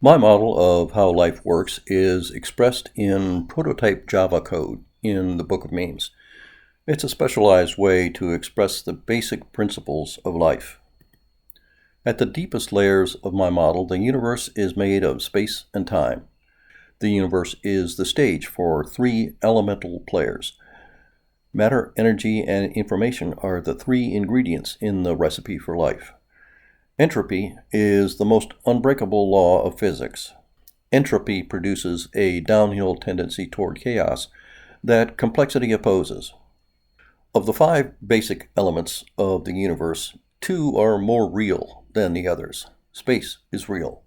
My model of how life works is expressed in prototype Java code in the Book of Memes. It's a specialized way to express the basic principles of life. At the deepest layers of my model, the universe is made of space and time. The universe is the stage for three elemental players. Matter, energy, and information are the three ingredients in the recipe for life. Entropy is the most unbreakable law of physics. Entropy produces a downhill tendency toward chaos that complexity opposes. Of the five basic elements of the universe, two are more real than the others. Space is real.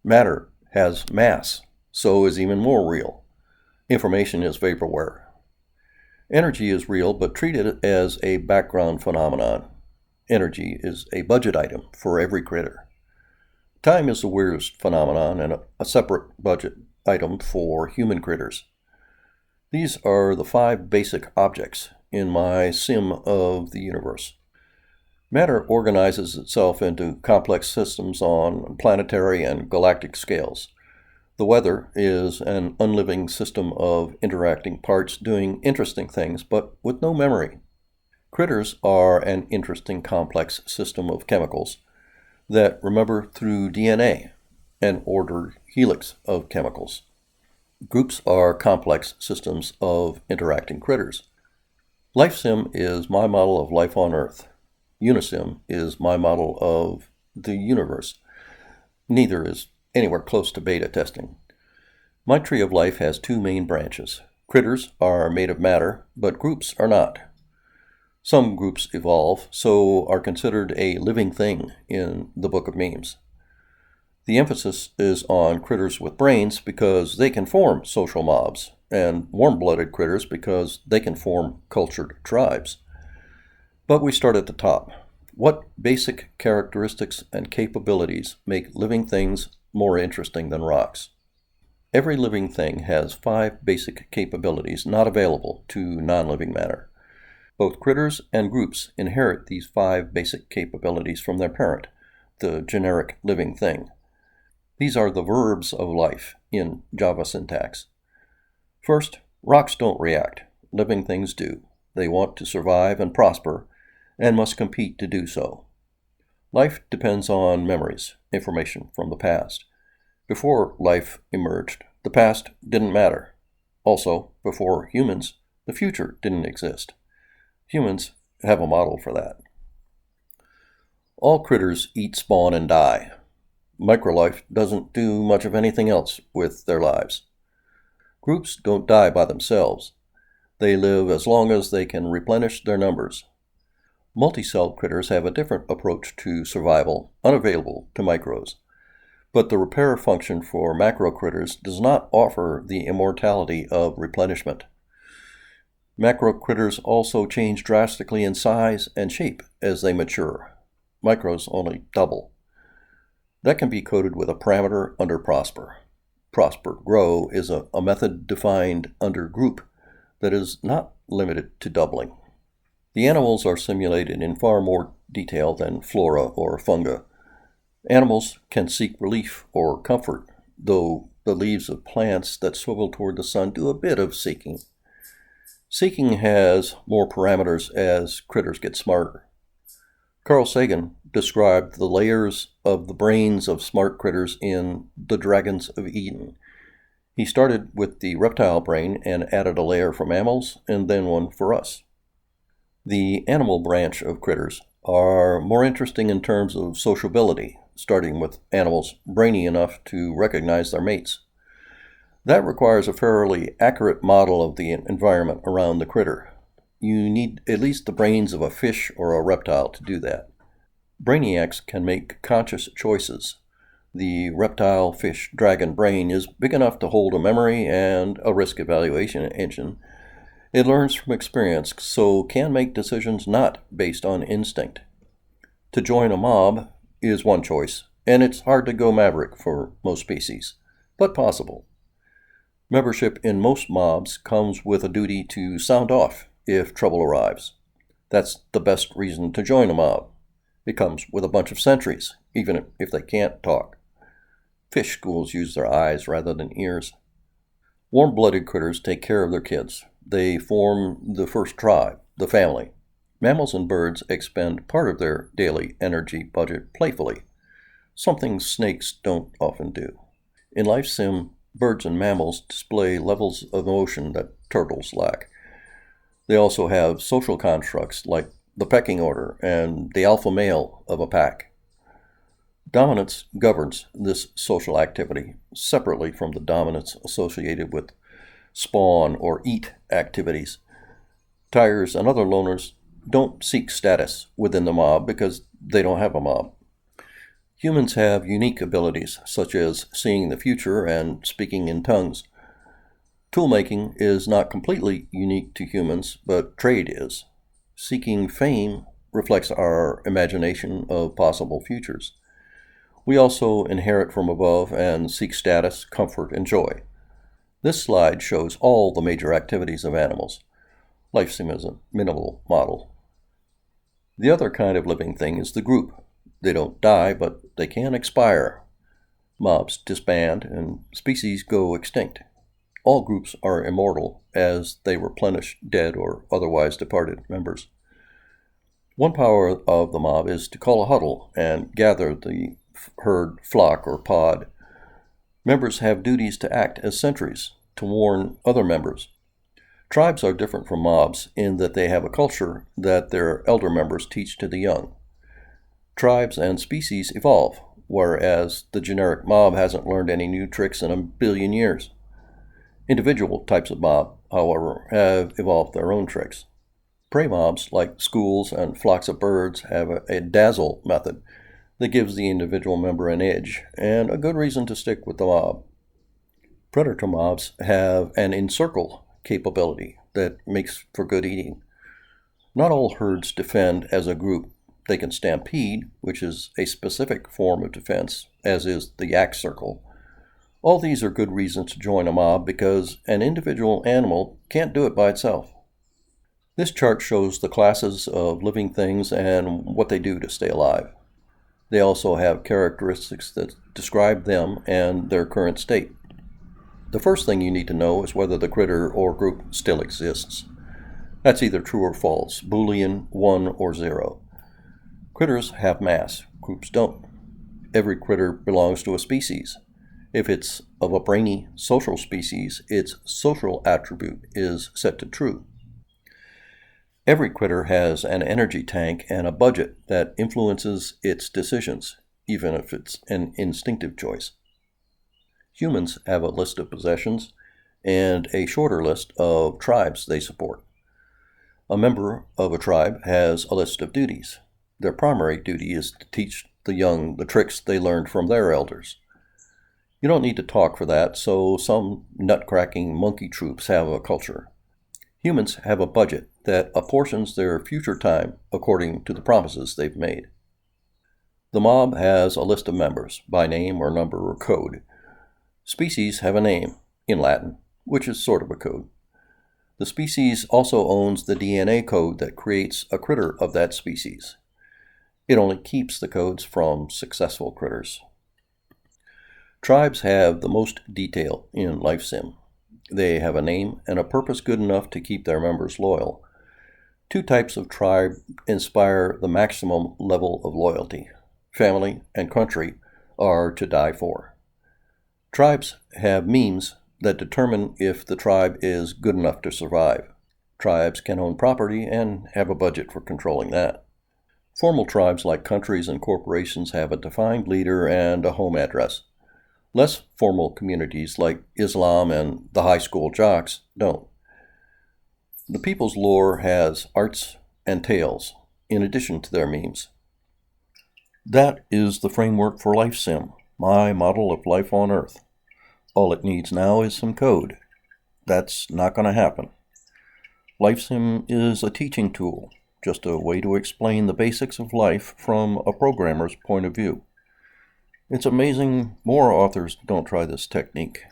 Matter has mass, so is even more real. Information is vaporware. Energy is real, but treated as a background phenomenon. Energy is a budget item for every critter. Time is the weirdest phenomenon and a separate budget item for human critters. These are the five basic objects in my sim of the universe. Matter organizes itself into complex systems on planetary and galactic scales. The weather is an unliving system of interacting parts doing interesting things, but with no memory. Critters are an interesting complex system of chemicals that remember through DNA, an ordered helix of chemicals. Groups are complex systems of interacting critters. LifeSim is my model of life on Earth. Unisim is my model of the universe. Neither is anywhere close to beta testing. My tree of life has two main branches. Critters are made of matter, but groups are not. Some groups evolve, so are considered a living thing in the Book of Memes. The emphasis is on critters with brains because they can form social mobs, and warm-blooded critters because they can form cultured tribes. But we start at the top. What basic characteristics and capabilities make living things more interesting than rocks? Every living thing has five basic capabilities not available to non-living matter. Both critters and groups inherit these five basic capabilities from their parent, the generic living thing. These are the verbs of life in Java syntax. First, rocks don't react. Living things do. They want to survive and prosper, and must compete to do so. Life depends on memories, information from the past. Before life emerged, the past didn't matter. Also, before humans, the future didn't exist. Humans have a model for that. All critters eat, spawn, and die. Microlife doesn't do much of anything else with their lives. Groups don't die by themselves. They live as long as they can replenish their numbers. Multicelled critters have a different approach to survival, unavailable to micros. But the repair function for macro critters does not offer the immortality of replenishment. Macro critters also change drastically in size and shape as they mature. Micros only double. That can be coded with a parameter under prosper. Prosper grow is a method defined under group that is not limited to doubling. The animals are simulated in far more detail than flora or fungi. Animals can seek relief or comfort, though the leaves of plants that swivel toward the sun do a bit of seeking. Seeking has more parameters as critters get smarter. Carl Sagan described the layers of the brains of smart critters in The Dragons of Eden. He started with the reptile brain and added a layer for mammals and then one for us. The animal branch of critters are more interesting in terms of sociability, starting with animals brainy enough to recognize their mates. That requires a fairly accurate model of the environment around the critter. You need at least the brains of a fish or a reptile to do that. Brainiacs can make conscious choices. The reptile, fish, dragon brain is big enough to hold a memory and a risk evaluation engine. It learns from experience, so can make decisions not based on instinct. To join a mob is one choice, and it's hard to go maverick for most species, but possible. Membership in most mobs comes with a duty to sound off if trouble arrives. That's the best reason to join a mob. It comes with a bunch of sentries, even if they can't talk. Fish schools use their eyes rather than ears. Warm-blooded critters take care of their kids. They form the first tribe, the family. Mammals and birds expend part of their daily energy budget playfully, something snakes don't often do. In LifeSim, birds and mammals display levels of emotion that turtles lack. They also have social constructs like the pecking order and the alpha male of a pack. Dominance governs this social activity separately from the dominance associated with spawn or eat activities. Tigers and other loners don't seek status within the mob because they don't have a mob. Humans have unique abilities such as seeing the future and speaking in tongues. Toolmaking is not completely unique to humans, but trade is. Seeking fame reflects our imagination of possible futures. We also inherit from above and seek status, comfort, and joy. This slide shows all the major activities of animals. LifeSim is a minimal model. The other kind of living thing is the group. They don't die, but they can expire. Mobs disband and species go extinct. All groups are immortal as they replenish dead or otherwise departed members. One power of the mob is to call a huddle and gather the herd, flock, or pod. Members have duties to act as sentries, to warn other members. Tribes are different from mobs in that they have a culture that their elder members teach to the young. Tribes and species evolve, whereas the generic mob hasn't learned any new tricks in 1 billion years. Individual types of mob, however, have evolved their own tricks. Prey mobs, like schools and flocks of birds, have a dazzle method that gives the individual member an edge and a good reason to stick with the mob. Predator mobs have an encircle capability that makes for good eating. Not all herds defend as a group. They can stampede, which is a specific form of defense, as is the yak circle. All these are good reasons to join a mob because an individual animal can't do it by itself. This chart shows the classes of living things and what they do to stay alive. They also have characteristics that describe them and their current state. The first thing you need to know is whether the critter or group still exists. That's either true or false, Boolean, 1 or 0. Critters have mass, groups don't. Every critter belongs to a species. If it's of a brainy social species, its social attribute is set to true. Every critter has an energy tank and a budget that influences its decisions, even if it's an instinctive choice. Humans have a list of possessions and a shorter list of tribes they support. A member of a tribe has a list of duties. Their primary duty is to teach the young the tricks they learned from their elders. You don't need to talk for that, so some nut-cracking monkey troops have a culture. Humans have a budget that apportions their future time according to the promises they've made. The mob has a list of members, by name or number or code. Species have a name, in Latin, which is sort of a code. The species also owns the DNA code that creates a critter of that species. It only keeps the codes from successful critters. Tribes have the most detail in LifeSim. They have a name and a purpose good enough to keep their members loyal. Two types of tribe inspire the maximum level of loyalty. Family and country are to die for. Tribes have memes that determine if the tribe is good enough to survive. Tribes can own property and have a budget for controlling that. Formal tribes like countries and corporations have a defined leader and a home address. Less formal communities like Islam and the high school jocks don't. The people's lore has arts and tales, in addition to their memes. That is the framework for LifeSim, my model of life on Earth. All it needs now is some code. That's not going to happen. LifeSim is a teaching tool, just a way to explain the basics of life from a programmer's point of view. It's amazing more authors don't try this technique.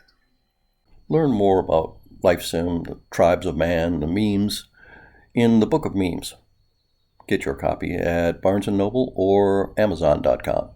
Learn more about LifeSim, the tribes of man, the memes, in the Book of Memes. Get your copy at Barnes & Noble or Amazon.com.